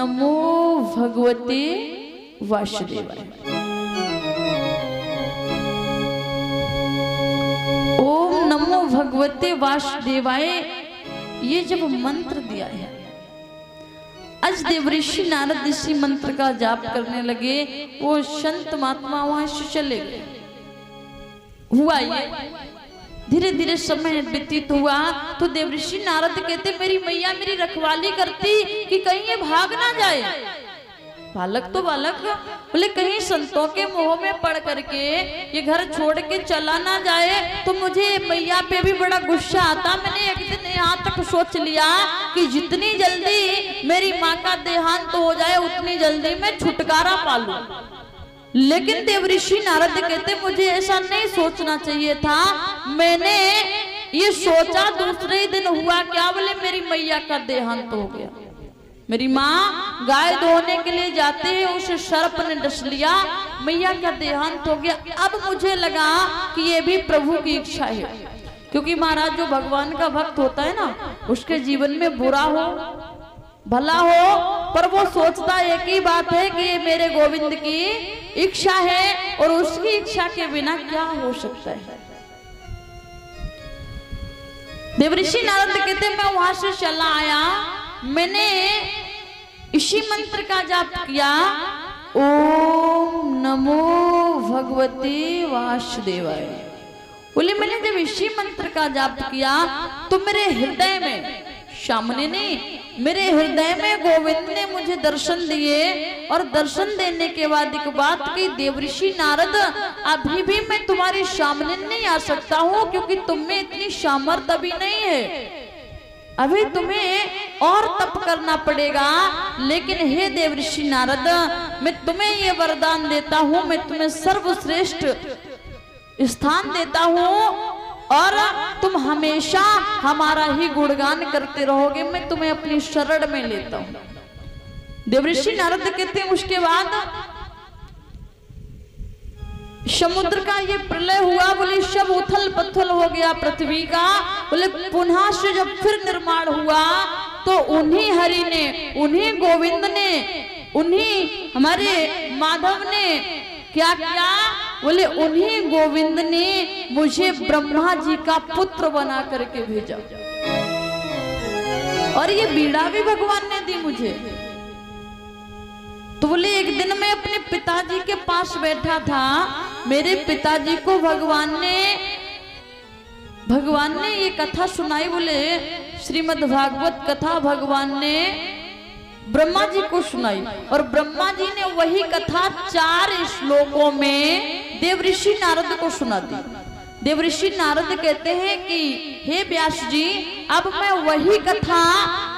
नमो भगवते वासुदेवाय। ओम नमो भगवते वासुदेवाय ये जब मंत्र दिया है, आज देवऋषि नारद इसी मंत्र का जाप करने लगे। वो संत महात्मा वहां से चले गए। हुआ ये धीरे धीरे समय व्यतीत हुआ तो देवऋषि नारद कहते मेरी मैया मेरी रखवाली करती कि कहीं ये भाग ना जाए। बालक तो बालक, बोले कहीं संतों के मोह में पड़ करके ये घर छोड़ के चला ना जाए तो मुझे मैया पे भी बड़ा गुस्सा आता। मैंने एक दिन यहाँ तक सोच लिया कि जितनी जल्दी मेरी माँ का देहांत हो जाए उतनी जल्दी मैं छुटकारा पालूं। लेकिन देवऋषि नारद कहते मुझे ऐसा नहीं सोचना चाहिए था। मैंने ये सोचा दूसरे ही दिन हुआ क्या, बोले मेरी मैया का देहांत हो गया। मेरी माँ गाय धोने के लिए जाते हैं, उसे सर्प ने डस लिया, मैया का देहांत हो गया। अब मुझे लगा कि ये भी प्रभु की इच्छा है, क्योंकि महाराज जो भगवान का भक्त होता है ना, उसके जीवन में बुरा हो भला हो पर वो सोचता एक ही बात है कि ये मेरे गोविंद की इच्छा है और उसकी इच्छा के बिना क्या हो सकता है। देवऋषि नारद कहते मैं वहां से चला आया, मैंने इसी मंत्र का जाप किया, ओम नमो भगवते वासुदेवाय। बोले मैंने जब इसी मंत्र का जाप किया तो मेरे हृदय में, सामने नहीं, मेरे हृदय में गोविंद ने मुझे दर्शन दिए। और दर्शन देने के बाद एक बात की, देवऋषि नारद अभी भी मैं तुम्हारे सामने नहीं आ सकता हूँ क्योंकि तुम में इतनी सामर्थ्य अभी नहीं है, अभी तुम्हें और तप करना पड़ेगा। लेकिन हे देवऋषि नारद मैं तुम्हें ये वरदान देता हूँ, मैं तुम्हें सर्वश्रेष्ठ स्थान देता हूँ और तुम हमेशा हमारा ही गुणगान करते रहोगे, मैं तुम्हें अपनी शरण में लेता हूँ। देवऋषि नारद कहते हैं उसके बाद समुद्र का ये प्रलय हुआ, बोले सब उथल पथल हो गया पृथ्वी का। बोले पुनः से जब फिर निर्माण हुआ तो उन्हीं हरि ने, उन्हीं गोविंद ने, उन्हीं हमारे माधव ने क्या किया, बोले उन्हीं गोविंद ने मुझे ब्रह्मा जी का पुत्र बना करके भेजा। और ये बीड़ा भी भगवान ने दी मुझे। तो बोले एक दिन मैं अपने पिताजी के पास बैठा था, मेरे पिताजी को भगवान ने ये कथा सुनाई। बोले श्रीमद् भागवत कथा भगवान ने ब्रह्मा जी को सुनाई और ब्रह्मा जी ने वही कथा 4 श्लोकों में देवऋषि नारद को सुना दी। देवऋषि नारद कहते हैं कि हे व्यास जी अब मैं वही कथा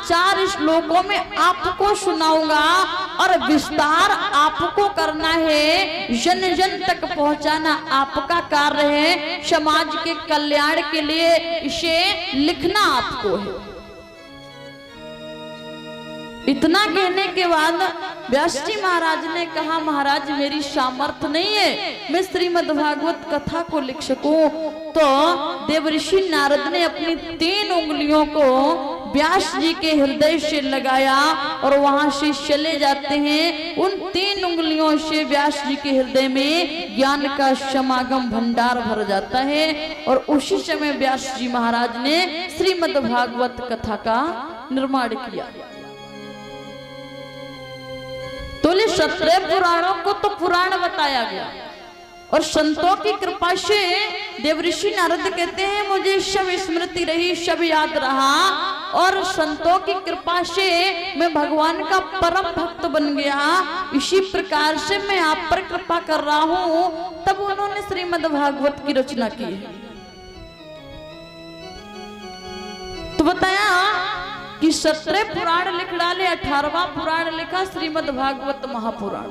4 श्लोकों में आपको सुनाऊंगा और विस्तार आपको करना है, जन जन तक पहुंचाना आपका कार्य है, समाज के कल्याण के लिए इसे लिखना आपको है। इतना कहने के बाद व्यास जी महाराज ने कहा महाराज मेरी सामर्थ्य नहीं है मैं श्रीमद् भागवत कथा को लिख सकूं। तो देवऋषि नारद ने अपनी 3 उंगलियों को व्यास जी के हृदय से लगाया और वहां से चले जाते हैं। उन 3 उंगलियों से व्यास जी के हृदय में ज्ञान का समागम भंडार भर जाता है और उसी समय व्यास जी महाराज ने श्रीमद् भागवत कथा का निर्माण किया। तो 17 पुराणों को तो पुराण बताया गया और संतों की कृपा से देवऋषि नारद कहते हैं मुझे सब स्मृति रही, सब याद रहा और संतों की कृपा से मैं भगवान का परम भक्त बन गया। इसी प्रकार से मैं आप पर कृपा कर रहा हूँ। तब उन्होंने श्रीमद् भागवत की रचना की है। तो बताया कि 17 पुराण लिख डाले, 18वां पुराण लिखा श्रीमद् भागवत महापुराण।